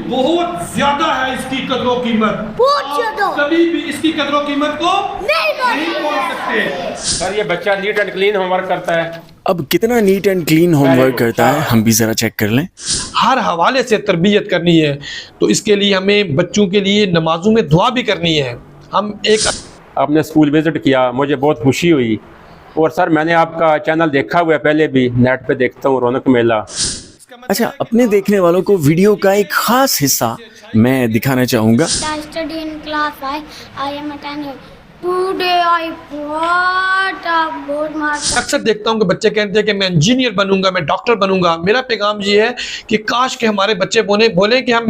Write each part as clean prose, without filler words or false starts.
बहुत ज्यादा है इसकी कदरों कीमत, बहुत ज्यादा। कभी भी इसकी कदरों कीमत को नहीं बोल सकते। सर ये बच्चा नीट एंड क्लीन होमवर्क करता है। अब कितना नीट एंड क्लीन होमवर्क करता है हम भी ज़रा चेक कर लें। हर हवाले से तरबियत करनी है, तो इसके लिए हमें बच्चों के लिए नमाजों में दुआ भी करनी है। हम एक आपने स्कूल विज़िट किया, मुझे बहुत खुशी हुई। और सर मैंने आपका चैनल देखा हुआ है, पहले भी नेट पे देखता हूँ, रौनक मेला। अच्छा, अपने देखने वालों को वीडियो का एक खास हिस्सा मैं दिखाना चाहूँगा। I study in class 5. I am a 10 year. Today I brought a board marker. अक्सर देखता हूँ कि बच्चे कहते हैं कि मैं इंजीनियर बनूंगा, मैं डॉक्टर बनूंगा। मेरा पैगाम ये है कि काश के हमारे बच्चे बोले कि हम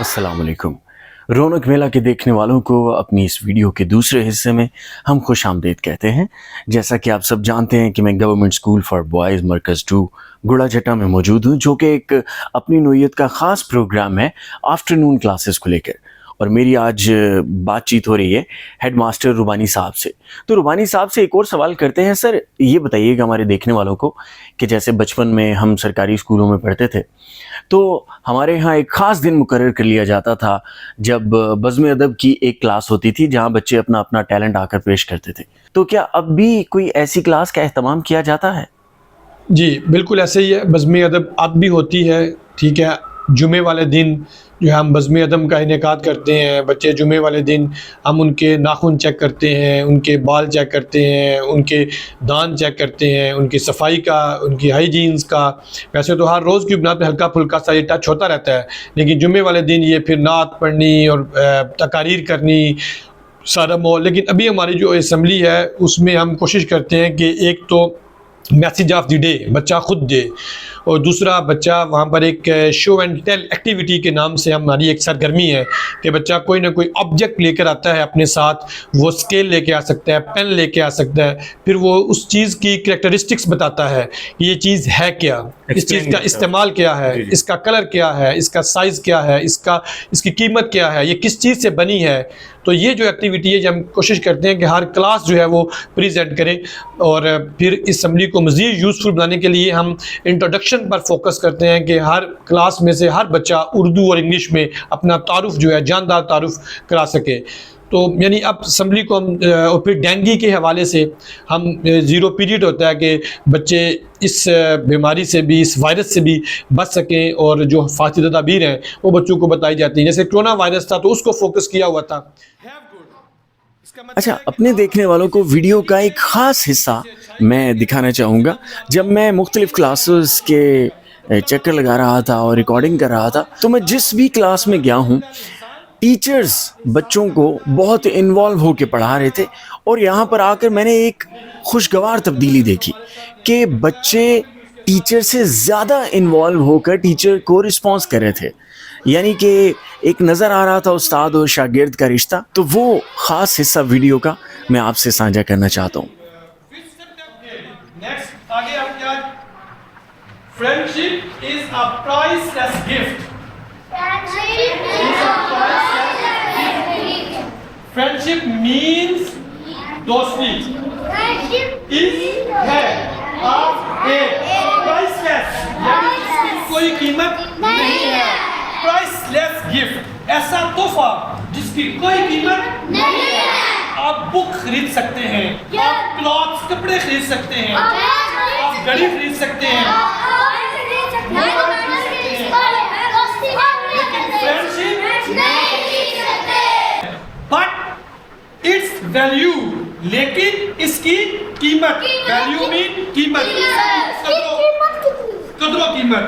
अस्सलाम वालेकुम। रौनक मेला के देखने वालों को अपनी इस वीडियो के दूसरे हिस्से में हम खुश आमदीद कहते हैं। जैसा कि आप सब जानते हैं कि मैं गवर्नमेंट स्कूल फॉर बॉयज़ मरकज़ 2 गुड़ाजटा में मौजूद हूँ, जो कि एक अपनी नोयत का ख़ास प्रोग्राम है आफ्टरनून क्लासेस को लेकर। और मेरी आज बातचीत हो रही है हेड मास्टर रुबानी साहब से। तो रुबानी साहब से एक और सवाल करते हैं। सर ये बताइएगा हमारे देखने वालों को कि जैसे बचपन में हम सरकारी स्कूलों में पढ़ते थे, तो हमारे यहाँ एक ख़ास दिन मुकर्रर कर लिया जाता था जब बज़्म अदब की एक क्लास होती थी जहाँ बच्चे अपना अपना टैलेंट आकर पेश करते थे। तो क्या अब भी कोई ऐसी क्लास का एहतमाम किया जाता है? जी बिल्कुल ऐसे ही है। बज़्म अदब अब भी होती है, ठीक है। जुमे वाले दिन जो है हम बज़्म अदब का इनेकाद करते हैं। बच्चे जुमे वाले दिन हम उनके नाखून चेक करते हैं, उनके बाल चेक करते हैं, उनके दांत चेक करते हैं, उनकी सफाई का, उनकी हाइजीन्स का। वैसे तो हर रोज़ की बुनियाद पर हल्का फुल्का सा ये टच होता रहता है, लेकिन जुमे वाले दिन ये फिर नात पढ़नी और तकारीर करनी सारा माहौल। लेकिन अभी हमारी जो असम्बली है उसमें हम कोशिश करते हैं कि एक तो मैसेज ऑफ द डे बच्चा खुद दे, और दूसरा बच्चा वहाँ पर एक शो एंड टेल एक्टिविटी के नाम से हमारी एक सरगर्मी है कि बच्चा कोई ना कोई ऑब्जेक्ट लेकर आता है अपने साथ। वो स्केल लेके आ सकता है, पेन लेके आ सकता है, फिर वो उस चीज़ की कैरेक्टरिस्टिक्स बताता है कि ये चीज़ है क्या, इस चीज़ का इस्तेमाल क्या है, इसका कलर क्या है, इसका साइज़ क्या है, इसकी कीमत क्या है, ये किस चीज़ से बनी है। तो ये जो एक्टिविटी है, जब हम कोशिश करते हैं कि हर क्लास जो है वो प्रेजेंट करे, और फिर इस असम्बली को मज़ीद यूज़फुल बनाने के लिए हम इंट्रोडक्शन पर फोकस करते हैं कि हर क्लास में से हर बच्चा उर्दू और इंग्लिश में अपना तारुफ जो है जानदार तारुफ करा सके। तो यानी अब असम्बली को हम और फिर डेंगू के हवाले से हम ज़ीरो पीरियड होता है कि बच्चे इस बीमारी से भी, इस वायरस से भी बच सकें, और जो हिफाजती तदाबीर हैं वो बच्चों को बताई जाती हैं। जैसे कोरोना वायरस था तो उसको फोकस किया हुआ था। अच्छा, अपने देखने वालों को वीडियो का एक ख़ास हिस्सा मैं दिखाना चाहूँगा। जब मैं मुख्तलिफ़ क्लासेस के चक्कर लगा रहा था और रिकॉर्डिंग कर रहा था, तो मैं जिस भी क्लास में गया हूँ, टीचर्स बच्चों को बहुत इन्वॉल्व होकर पढ़ा रहे थे। और यहाँ पर आकर मैंने एक खुशगवार तब्दीली देखी कि बच्चे टीचर से ज़्यादा इन्वॉल्व होकर टीचर को रिस्पॉन्स कर रहे थे। यानी कि एक नज़र आ रहा था उस्ताद और शागिर्द का रिश्ता। तो वो ख़ास हिस्सा वीडियो का मैं आपसे साझा करना चाहता हूँ। Friendship is a priceless gift. Friendship means दोस्ती इज है आप एक प्राइसलेस, यानी इसकी कोई कीमत नहीं है। प्राइसलेस गिफ्ट, ऐसा तोहफा जिसकी कोई कीमत नहीं है। आप बुक खरीद सकते हैं, आप क्लॉथ्स कपड़े खरीद सकते हैं, आप घड़ी खरीद सकते हैं, लेकिन फ्रेंडशिप बट इट्स वैल्यू, लेकिन इसकी कीमत, वैल्यू मीन कीमत, कदरों कीमत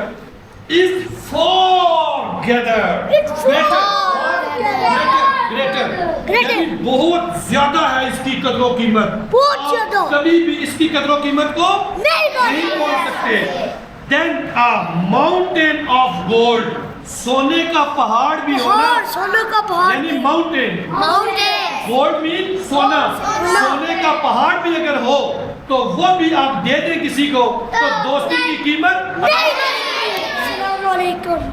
इज फॉर ग्रेटर, बहुत ज्यादा है इसकी कदरों कीमत, बहुत ज्यादा। आप कभी भी इसकी कदरों कीमत को नहीं पहुंच सकते। Then a mountain of gold, सोने का पहाड़ भी होना, सोने का पहाड़, यानी माउंटेन, गोल्ड मीन सोना, सोने का पहाड़ भी अगर हो तो वो भी आप दे दें किसी को तो दोस्ती की कीमत।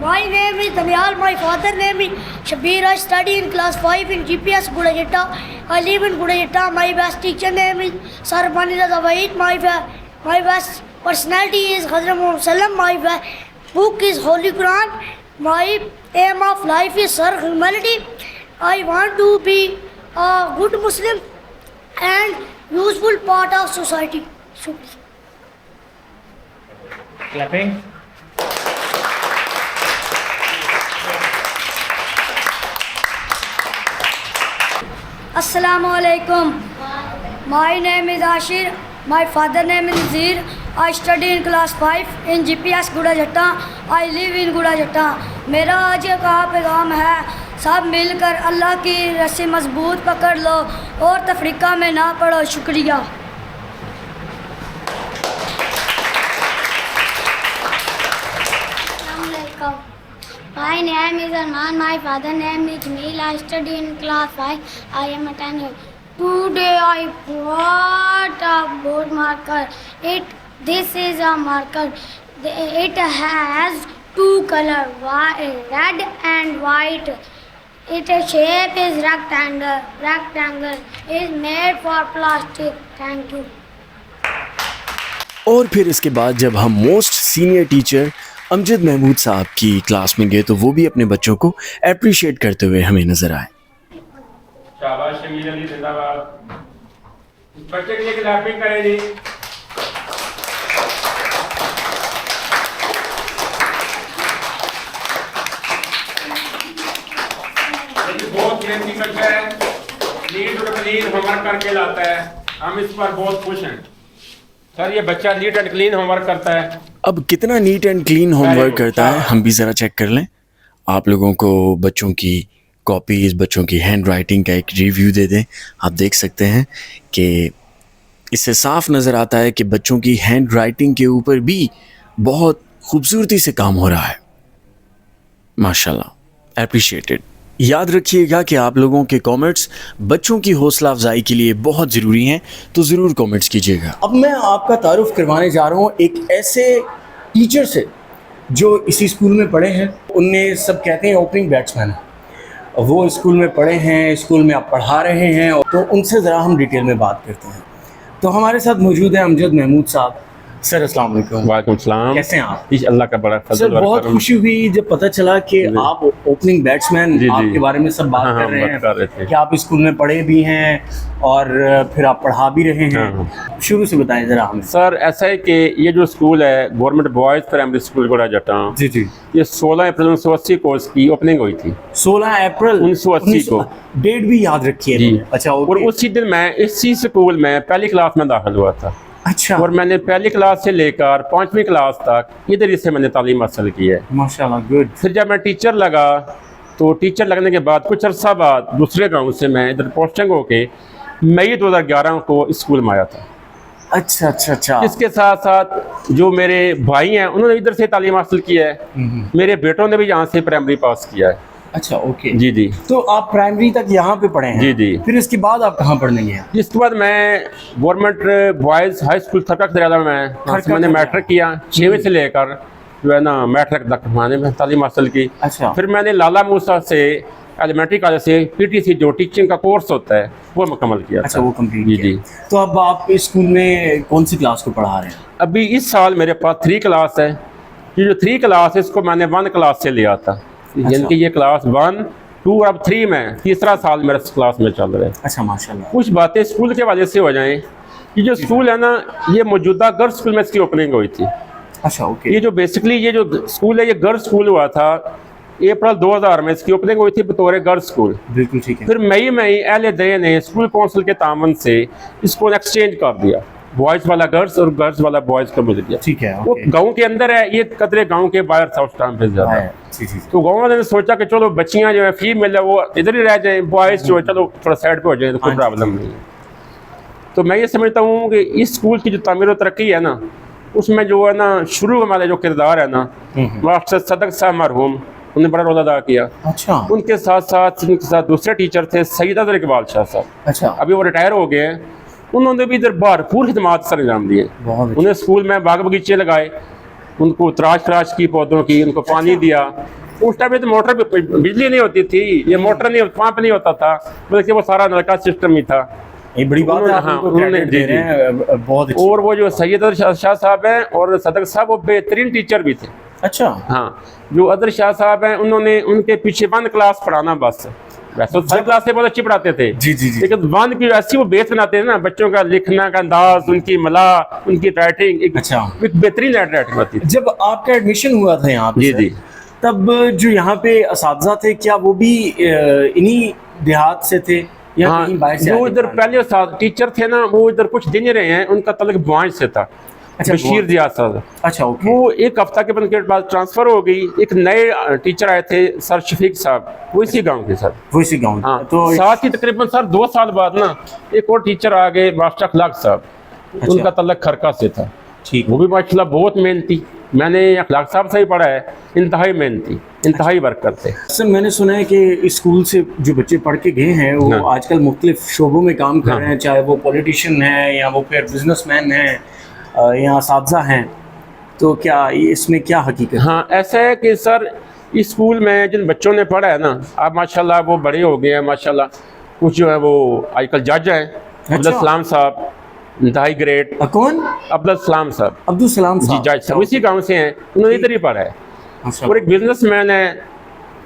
My name is Danial. My father name is Shabir. I study in class 5 in GPS Gudajetta. I live in Gudajetta. My best teacher name is Sir Banira Zawahid. My best personality is Hazrat Muhammad Sallam. My book is Holy Quran. My aim of life is Sir Humanity. I want to be a good Muslim and useful part of society. Clapping. Assalamu alaikum. My name is Ashir. My father name is Nazir. I study in class 5 in GPS Gudajetta. I live in Gudajetta. मेरा आज का पैगाम है, सब मिलकर अल्लाह की रस्सी मजबूत पकड़ लो और तफरीका में ना पड़ो। शुक्रिया। My name is Arman. My father name is Jamil. I study in class 5. I am a 10 year. Today I brought a board marker. This is a marker. It has two colors, red and white. Its shape is rectangle. Rectangle is made for plastic. Thank you. और फिर इसके बाद जब हम most senior teacher Amjad Mahmood साहब की class में गए तो वो भी अपने बच्चों को अप्रिशिएट करते हुए हमें नजर आए। शाबाश शमीर अली, जिंदाबाद। बच्चे के लिए क्लैपिंग करें जी। बहुत मेहनती बच्चा है, नीट और क्लीन होमवर्क करके लाता है, हम इस पर बहुत खुश हैं। सर ये बच्चा नीट एंड क्लीन होमवर्क करता है। अब कितना नीट एंड क्लीन होमवर्क करता है हम भी ज़रा चेक कर लें। आप लोगों को बच्चों की कॉपीज़, बच्चों की हैंड राइटिंग का एक रिव्यू दे दें। आप देख सकते हैं कि इससे साफ नज़र आता है कि बच्चों की हैंड राइटिंग के ऊपर भी बहुत खूबसूरती से काम हो रहा है। माशाल्लाह, एप्रिशिएटेड। याद रखिएगा कि आप लोगों के कमेंट्स बच्चों की हौसला अफजाई के लिए बहुत ज़रूरी हैं, तो ज़रूर कमेंट्स कीजिएगा। अब मैं आपका तारुफ करवाने जा रहा हूँ एक ऐसे टीचर से जो इसी स्कूल में पढ़े हैं। उन्हें सब कहते हैं ओपनिंग बैट्समैन। वो स्कूल में पढ़े हैं, स्कूल में आप पढ़ा रहे हैं, तो उनसे ज़रा हम डिटेल में बात करते हैं। तो हमारे साथ मौजूद है अमजद महमूद साहब। सर अस्सलाम वालेकुम। वालेकुम सलाम। कैसे हैं आप? अल्लाह का बड़ा फजल। सर बहुत खुशी हुई जब पता चला कि आप ओपनिंग बैट्समैन, आपके बारे में सब बात कर रहे हैं कि आप स्कूल में पढ़े भी हैं और फिर आप पढ़ा भी रहे हैं। शुरू से बताएं जरा हमें। सर ऐसा है कि ये जो स्कूल है गवर्नमेंट बॉयज़ प्राइमरी स्कूल गुड़ाजट्टा, जी जी, ये 16 अप्रैल 1980 को इसकी ओपनिंग हुई थी। 16 अप्रैल 1980 को। डेट भी याद रखिए जी। अच्छा, और उसी दिन मैं इसी स्कूल में पहली क्लास में दाखिल हुआ था। अच्छा। और मैंने पहली क्लास से लेकर 5वीं क्लास तक इधर ही से मैंने तालीम हासिल की है। माशाल्लाह, गुड। फिर जब मैं टीचर लगा तो टीचर लगने के बाद कुछ अर्सा बाद दूसरे गांव से मैं इधर पोस्टिंग होके मई 2011 को स्कूल में आया था। अच्छा अच्छा अच्छा। इसके साथ साथ जो मेरे भाई हैं उन्होंने इधर से तालीम हासिल की है, मेरे बेटों ने भी यहाँ से प्राइमरी पास किया है। अच्छा, ओके जी जी। तो आप प्राइमरी तक यहाँ पे पढ़े हैं? जी। फिर इसके बाद आप कहाँ पढ़ने गए? इसके बाद मैं गवर्नमेंट बॉयज़ हाई स्कूल थरकट दरियाला में मैंने मैट्रिक किया। 6वीं से लेकर जो है ना मैट्रिक तक मैंने तालीम हासिल की। अच्छा। फिर मैंने लाला मूसा से एलिमेंट्री कॉलेज से PTC जो टीचिंग का कोर्स होता है वो मुकम्मल किया। अच्छा, वो कंप्लीट जी किया। जी। तो अब आप इस स्कूल में कौन सी क्लास को पढ़ा रहे हैं? अभी इस साल मेरे पास 3 क्लास है। ये जो 3 क्लास है इसको मैंने 1 क्लास से लिया था। यानी कि ये क्लास 1, 2 और अब 3 में तीसरा साल मेरे क्लास में चल रहा है। अच्छा, माशाल्लाह। कुछ बातें स्कूल के वजह से हो जाएं ये जो स्कूल है ना, ये मौजूदा गर्ल्स स्कूल में इसकी ओपनिंग हुई थी। अच्छा ओके। ये जो बेसिकली ये जो स्कूल है, ये गर्ल्स स्कूल हुआ था। अप्रैल 2000 में इसकी ओपनिंग हुई थी बतौर गर्ल्स स्कूल। बिल्कुल ठीक है। फिर मई में ही LA ने स्कूल काउंसिल के तामन से इसको एक्सचेंज कर दिया, बॉयज़ वाला गर्ल्स और गर्ल्स वाला बॉयज़ का मिल दिया। ठीक है वो ओके। गांव के अंदर है, ये कतरे गांव के बाहर था उस टाइम पे ज़्यादा। जी जी। तो गाँव वाले ने सोचा कि चलो बच्चियाँ जो है फीमेल है वो इधर ही रह जाएं, बॉयज़ जो है चलो थोड़ा साइड पे हो जाए तो कोई प्रॉब्लम नहीं है। तो मैं ये समझता हूँ कि इस स्कूल की जो तामीर और तरक्की है ना, उसमें जो है ना शुरू वाले जो किरदार है ना, मास्टर सदक साहब मरहूम, उन्होंने बड़ा रोल अदा किया। अच्छा उनके साथ दूसरे टीचर थे सैयद अदर इकबाल शाह साहब, अच्छा। अभी वो रिटायर हो गए हैं। उन्होंने भी इधर भरपूर खिदमात सर अंजाम दिए। बहुत उन्हें स्कूल में बाग बगीचे लगाए, उनको तराश की पौधों की, उनको पानी दिया। उस टाइम में तो मोटर बिजली नहीं होती थी, ये मोटर नहीं पंप नहीं होता था, बल्कि वो सारा नलका सिस्टम ही था। ये बड़ी बात है, आप हाँ, उनको उन्होंने credit दे रहे हैं, बहुत अच्छी। और वो जो सैयद अदर शाह साहब हैं और सदक साहब, वो बेहतरीन टीचर भी थे। अच्छा हाँ, जो अदर शाह साहब हैं उन्होंने उनके पीछे बंद क्लास पढ़ाना बस। वैसे तो सारी क्लासें बहुत अच्छी पढ़ाते थे, जी जी जी। लेकिन बंद की ऐसी वो बेस बनाते हैं ना, बच्चों का लिखना का अंदाज, उनकी मला, उनकी राइटिंग एक अच्छा। बेहतरीन राइटिंग होती थी। जब आपका एडमिशन हुआ था यहाँ पे जी सर, जी। तब जो यहाँ पे असातिज़ा थे, क्या वो भी इन्हीं देहात से थे या हाँ, कहीं बाहर से जो आके इधर पढ़ाने? पहले टीचर थे ना, वो इधर कुछ दिन ही रहे हैं, उनका तलक बुआंज से था। अच्छा, बशीर दिया साहब, अच्छा ओके। वो एक हफ्ता के बाद ट्रांसफर हो गई। एक नए टीचर आए थे सर शफीक साहब, वो इसी गांव के सर। वो इसी गाँव हाँ, तो साथ ही तकरीबन सर 2 साल बाद ना एक और टीचर आ गए मास्टर अखलाक साहब, उनका तलक खरका से था। ठीक। वो भी माशाल्लाह बहुत मेहनती, मैंने अखलाक साहब से ही पढ़ा है, इंतहाई मेहनती, इंतहाई वर्क करते। सर मैंने सुना है कि इस स्कूल से जो बच्चे पढ़ के गए हैं वो हाँ। आजकल मुख्तलिफ शोबों में काम कर हाँ। रहे हैं, चाहे वो पॉलिटिशियन हैं या वो फिर बिजनेसमैन हैं या असातिज़ा हैं। तो क्या इसमें क्या हकीकत है? हाँ, ऐसा है कि सर इस स्कूल में जिन बच्चों ने पढ़ा है ना, अब माशाल्लाह वो बड़े हो गए हैं माशाल्लाह। कुछ जो है वो आजकल जज हैं, अब्दुल सलाम साहब, इंतहाई ग्रेट कौन? अब्दुल सलाम साहब, अब्दुल सलाम जी साहब। जज साहब, इसी गांव से हैं, उन्होंने इधर ही पढ़ा है। अच्छा। और एक बिजनेसमैन है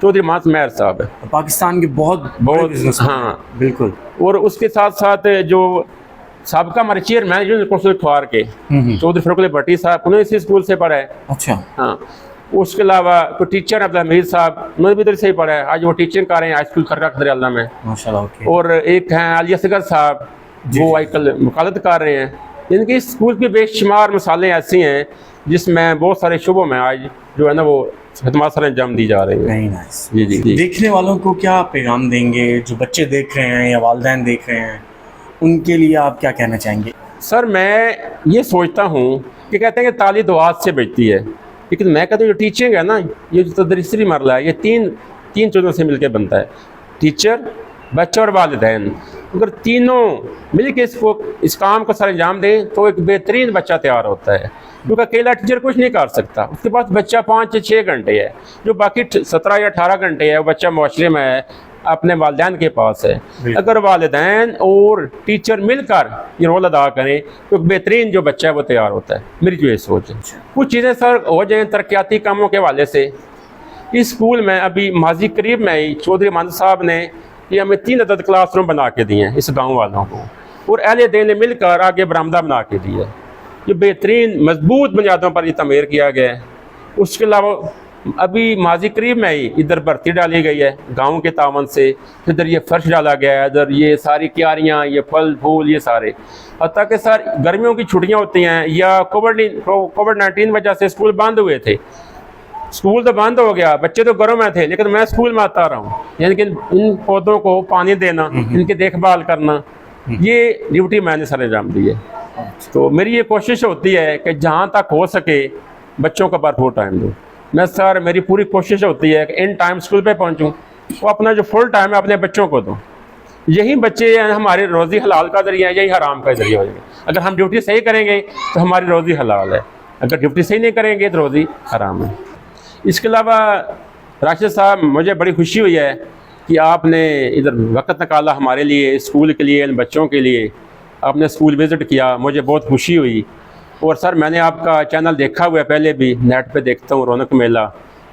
चौधरी मास मेहर साहब है, पाकिस्तान के बहुत बहुत बिजनेसमैन हैं। हाँ। बिल्कुल। और उसके साथ साथ जो साबका हमारे चेयरमैन जो कौंसिल ख्वार के चौधरी फरूक भट्टी साहब, उन्होंने इसी स्कूल से पढ़ा है। अच्छा हाँ, उसके अलावा कोई टीचर अब्दुल हमीद साहब, उन्होंने भी इधर से ही पढ़ा है। आज वो टीचिंग कर रहे हैं हाई स्कूल खरका खदरियाला में। माशाल्लाह ओके। और एक हैं अली असगर साहब, वो आजकल वकालत कर रहे हैं। इनके इस स्कूल की बेशुमार मिसालें ऐसी हैं जिसमें बहुत सारे शुबों में आज जो है ना वो खदमात सर अंजाम दी जा रही है। Very nice. जी जी जी। देखने वालों को क्या पैगाम देंगे, जो बच्चे देख रहे हैं या वालिदैन देख रहे हैं, उनके लिए आप क्या कहना चाहेंगे? सर मैं ये सोचता हूँ कि कहते हैं कि ताली दुआत से बचती है, लेकिन मैं कहता हूँ जो टीचिंग है ना, ये जो तदरीसी मरला है, ये तीन चीज़ों से मिलकर बनता है, टीचर, बच्चा और वालिदैन। अगर तीनों मिलकर इस काम को सर अंजाम दें तो एक बेहतरीन बच्चा तैयार होता है। क्योंकि अकेला टीचर कुछ नहीं कर सकता, उसके पास बच्चा 5 से 6 घंटे है, जो बाकी 17 या 18 घंटे है वो बच्चा मुआशरे में है, अपने वालिदैन के पास है। अगर वालिदैन और टीचर मिलकर ये रोल अदा करें तो बेहतरीन जो बच्चा है वो तैयार होता है। मेरी जो ये सोच है, कुछ चीज़ें सर हो जाएँ तरक्याती कामों के हवाले से। इस स्कूल में अभी माजी करीब में ही चौधरी मान साहब ने ये हमें 3 अदद क्लासरूम बना के दिए हैं इस गाँव वालों को, और LA ने मिलकर आगे बरामदा बना के दिया है। ये बेहतरीन मजबूत बुनियादों पर ये तमीर किया गया है। उसके अलावा अभी माजी करीब में ही इधर भर्ती डाली गई है गांव के तावन से, इधर ये फर्श डाला गया है, इधर ये सारी क्यारियाँ, ये फल फूल, ये सारे। हत्ता कि सर गर्मियों की छुट्टियाँ होती हैं या कोविड-19 वजह से स्कूल बंद हुए थे, स्कूल तो बंद हो गया, बच्चे तो घरों में थे, लेकिन मैं स्कूल में आता रहा हूँ। यानी कि इन पौधों को पानी देना, इनकी देखभाल करना, ये ड्यूटी मैंने सर अंजाम दी है। तो मेरी ये कोशिश होती है कि जहाँ तक हो सके बच्चों का भरपूर टाइम दूँ। मैं सर मेरी पूरी कोशिश होती है कि इन टाइम स्कूल पे पहुँचूँ, वो अपना जो फुल टाइम है अपने बच्चों को दूँ। यही बच्चे हमारे रोज़ी हलाल का ज़रिया है, यही हराम का ज़रिया हो जाएगा। अगर हम ड्यूटी सही करेंगे तो हमारी रोज़ी हलाल है, अगर ड्यूटी सही नहीं करेंगे तो रोज़ी हराम है। इसके अलावा राशिद साहब, मुझे बड़ी खुशी हुई है कि आपने इधर वक्त निकाला हमारे लिए, स्कूल के लिए, इन बच्चों के लिए। आपने स्कूल विज़िट किया, मुझे बहुत खुशी हुई। और सर मैंने आपका चैनल देखा हुआ है, पहले भी नेट पे देखता हूँ रौनक मेला,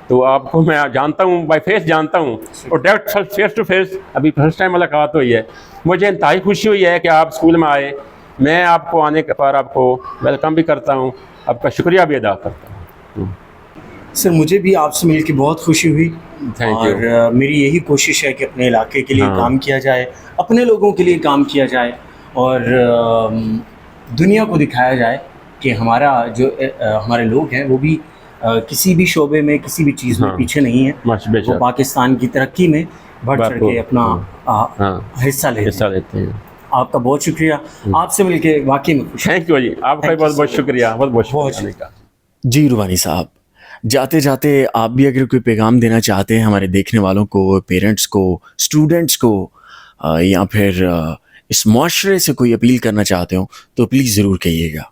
तो आपको मैं जानता हूँ, बाय फेस जानता हूँ, और डायरेक्ट फेस टू फेस अभी फर्स्ट टाइम मुलाकात हुई है। मुझे इंतहाई खुशी हुई है कि आप स्कूल में आए, मैं आपको आने पर आपको वेलकम भी करता हूँ, आपका शुक्रिया भी अदा करता हूँ। सर मुझे भी आपसे मिलकर बहुत खुशी हुई Thank you. और मेरी यही कोशिश है कि अपने इलाके के लिए हाँ। काम किया जाए, अपने लोगों के लिए काम किया जाए और दुनिया को दिखाया जाए कि हमारा हमारे लोग हैं वो भी किसी भी शोबे में, किसी भी चीज़ में हाँ। पीछे नहीं है। बेशक। वो पाकिस्तान की तरक्की में बढ़ चढ़ के अपना हाँ। हिस्सा हिस्सा लेते हैं। लेते हैं। आपका बहुत शुक्रिया, आपसे मिलके वाकई में खुश। थैंक यू जी, आपका भी बहुत बहुत शुक्रिया, बहुत बहुत बहुत शुक्रिया आने का। जी रूबानी साहब, जाते जाते आप भी अगर कोई पैगाम देना चाहते हैं हमारे देखने वालों को, पेरेंट्स को, स्टूडेंट्स को, या फिर इस मुआशरे से कोई अपील करना चाहते हो तो प्लीज़ ज़रूर कहिएगा।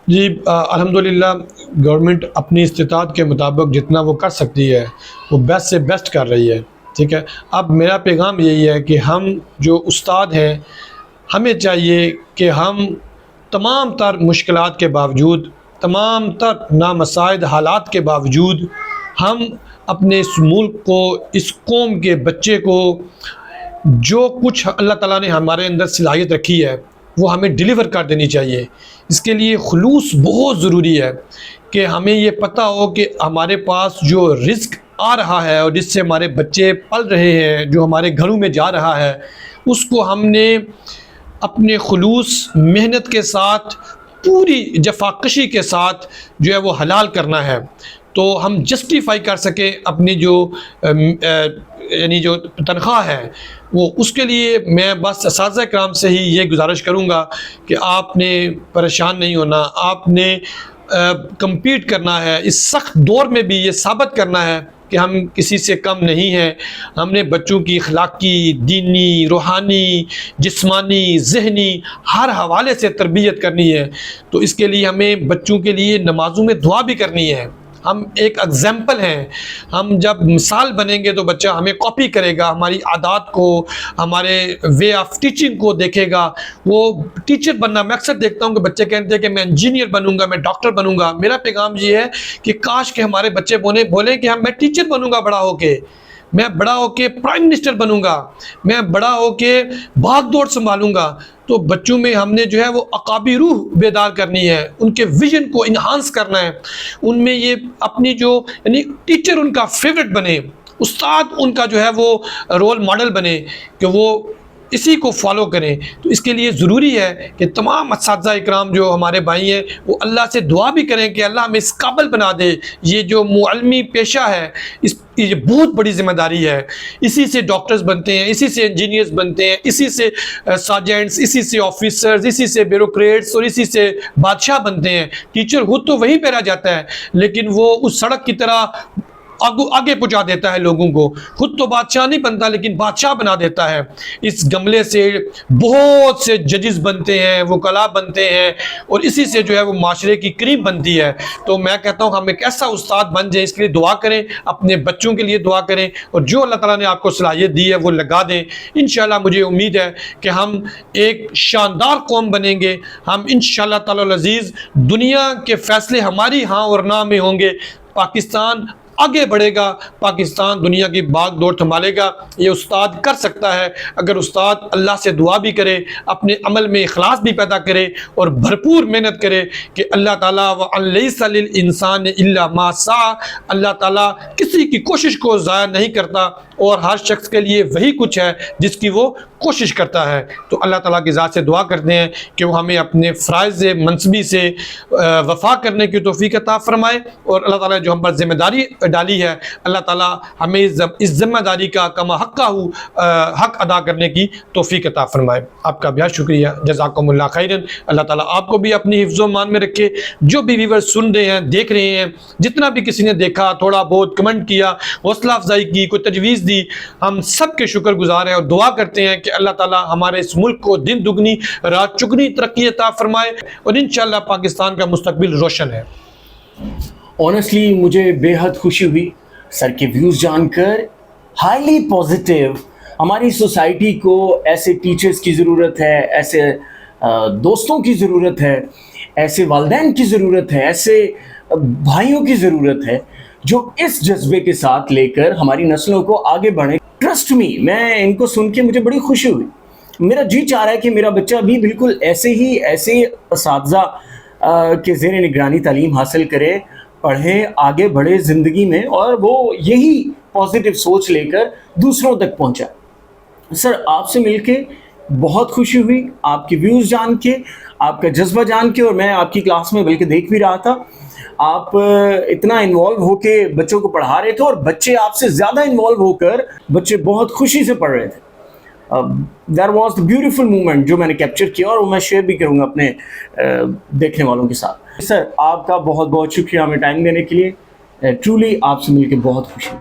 जी अल्हम्दुलिल्लाह गवर्नमेंट अपनी इस्तिताअत के मुताबिक जितना वो कर सकती है वो बेस्ट से बेस्ट कर रही है, ठीक है। अब मेरा पैगाम यही है कि हम जो उस्ताद हैं हमें चाहिए कि हम तमाम तर मुश्किलात के बावजूद, तमाम तर नामसाइद हालात के बावजूद हम अपने इस मुल्क को, इस कौम के बच्चे को जो कुछ अल्लाह ताला ने हमारे अंदर सलाहियत रखी है वो हमें डिलीवर कर देनी चाहिए। इसके लिए खुलूस बहुत ज़रूरी है कि हमें ये पता हो कि हमारे पास जो रिस्क आ रहा है और जिससे हमारे बच्चे पल रहे हैं, जो हमारे घरों में जा रहा है, उसको हमने अपने खुलूस मेहनत के साथ, पूरी जफाकशी के साथ जो है वो हलाल करना है, तो हम जस्टिफाई कर सकें अपनी जो यानी जो तनख्वाह है वो। उसके लिए मैं बस असातिज़ा किराम से ही ये गुजारिश करूँगा कि आपने परेशान नहीं होना, आपने कम्पीट करना है। इस सख्त दौर में भी ये साबित करना है कि हम किसी से कम नहीं हैं। हमने बच्चों की अखलाकी, दीनी, रूहानी, जिस्मानी, ज़हनी हर हवाले से तरबियत करनी है। तो इसके लिए हमें बच्चों के लिए नमाज़ों में दुआ भी करनी है। हम एक एग्जाम्पल हैं, हम जब मिसाल बनेंगे तो बच्चा हमें कॉपी करेगा, हमारी आदत को, हमारे वे ऑफ टीचिंग को देखेगा। वो टीचर बनना, मैं अक्सर देखता हूँ कि बच्चे कहते हैं कि मैं इंजीनियर बनूंगा, मैं डॉक्टर बनूंगा। मेरा पैगाम ये है कि काश के हमारे बच्चे बोले कि मैं टीचर बनूंगा बड़ा होके, मैं बड़ा होके प्राइम मिनिस्टर बनूंगा, मैं बड़ा होके भाग दौड़ संभालूंगा। तो बच्चों में हमने जो है वो अकाबी रूह बेदार करनी है, उनके विजन को इन्हांस करना है, उनमें ये अपनी जो यानी टीचर उनका फेवरेट बने, उस्ताद उनका जो है वो रोल मॉडल बने कि वो इसी को फॉलो करें। तो इसके लिए ज़रूरी है कि तमाम असातिज़ा इकराम जो हमारे भाई हैं वो अल्लाह से दुआ भी करें कि अल्लाह हमें इस काबिल बना दे। ये जो मुअल्लिमी पेशा है ये बहुत बड़ी ज़िम्मेदारी है। इसी से डॉक्टर्स बनते हैं, इसी से इंजीनियर्स बनते हैं, इसी से सार्जेंट्स, इसी से ऑफिसर्स, इसी से ब्यूरोक्रेट्स और इसी से बादशाह बनते हैं। टीचर खुद तो वहीं पे रह जाता है लेकिन वो उस सड़क की तरह आगे पहुंचा देता है लोगों को। खुद तो बादशाह नहीं बनता लेकिन बादशाह बना देता है। इस गमले से बहुत से जजेस बनते हैं, वकला बनते हैं और इसी से जो है वो माशरे की क्रीम बनती है। तो मैं कहता हूँ हम एक ऐसा उस्ताद बन जाए, इसके लिए दुआ करें, अपने बच्चों के लिए दुआ करें और जो अल्लाह ताला ने आपको सलाहियत दी है वो लगा दें। इंशाल्लाह मुझे उम्मीद है कि हम एक शानदार कौम बनेंगे। हम इंशाल्लाह ताला अज़ीज़ दुनिया के फैसले हमारी हाँ और ना में होंगे। पाकिस्तान आगे बढ़ेगा, पाकिस्तान दुनिया की बाग दौड़ संभालेगा। ये उस्ताद कर सकता है अगर उस्ताद अल्लाह से दुआ भी करे, अपने अमल में इखलास भी पैदा करे और भरपूर मेहनत करे कि अल्लाह ताला व लैसा लिल इंसान इल्ला मा सा, अल्लाह ताला किसी की कोशिश को ज़ाया नहीं करता और हर शख्स के लिए वही कुछ है जिसकी वो कोशिश करता है। तो अल्लाह ताला की ज़ात से दुआ करते हैं कि वो हमें अपने फ़राइज़ मनसबी से वफ़ा करने की तौफ़ीक़ अता फ़रमाए और अल्लाह ताला जो हम पर ज़िम्मेदारी डाली है अल्लाह ताला हमें इस ज़िम्मेदारी का कमा हक़ अदा करने की तौफ़ीक़ अता फ़रमाए। आपका बहुत शुक्रिया, जज़ाकुमुल्लाह खैरन। अल्लाह ताला आपको भी अपनी हिफ्ज़ मान में रखे। जो भी व्यूअर्स सुन रहे हैं, देख रहे हैं, जितना भी किसी ने देखा, थोड़ा बहुत कमेंट किया, हौसला अफजाई की, कोई तजवीज़ दी, हम सब के शुक्रगुज़ार हैं और दुआ करते हैं कि अल्लाह ताला हमारे इस मुल्क को दिन दुगनी रात चुगनी तरक्की अता फ़रमाए और इंशाअल्लाह पाकिस्तान का मुस्तकबिल रोशन है। ऑनेस्टली मुझे बेहद खुशी हुई सर के व्यूज़ जानकर, हाईली पॉजिटिव। हमारी सोसाइटी को ऐसे टीचर्स की ज़रूरत है, ऐसे दोस्तों की ज़रूरत है, ऐसे वालिदैन की ज़रूरत है, ऐसे भाइयों की ज़रूरत है जो इस जज्बे के साथ लेकर हमारी नस्लों को आगे बढ़े। ट्रस्ट मी, मैं इनको सुन के मुझे बड़ी खुशी हुई। मेरा जी चाह रहा है कि मेरा बच्चा भी बिल्कुल ऐसे असातिज़ा के ज़ेर निगरानी तालीम हासिल करे, पढ़े, आगे बढ़े ज़िंदगी में और वो यही पॉजिटिव सोच लेकर दूसरों तक पहुँचा। सर आपसे मिलके बहुत खुशी हुई, आपके व्यूज़ जान के, आपका जज्बा जान के, और मैं आपकी क्लास में बल्कि देख भी रहा था आप इतना इन्वॉल्व होके बच्चों को पढ़ा रहे थे और बच्चे आपसे ज़्यादा इन्वॉल्व होकर बच्चे बहुत खुशी से पढ़ रहे थे। That was the beautiful moment जो मैंने कैप्चर किया और वो मैं शेयर भी करूँगा अपने देखने वालों के साथ। सर आपका बहुत बहुत शुक्रिया हमें टाइम देने के लिए, ट्रूली आपसे मिलकर बहुत खुशी हुई।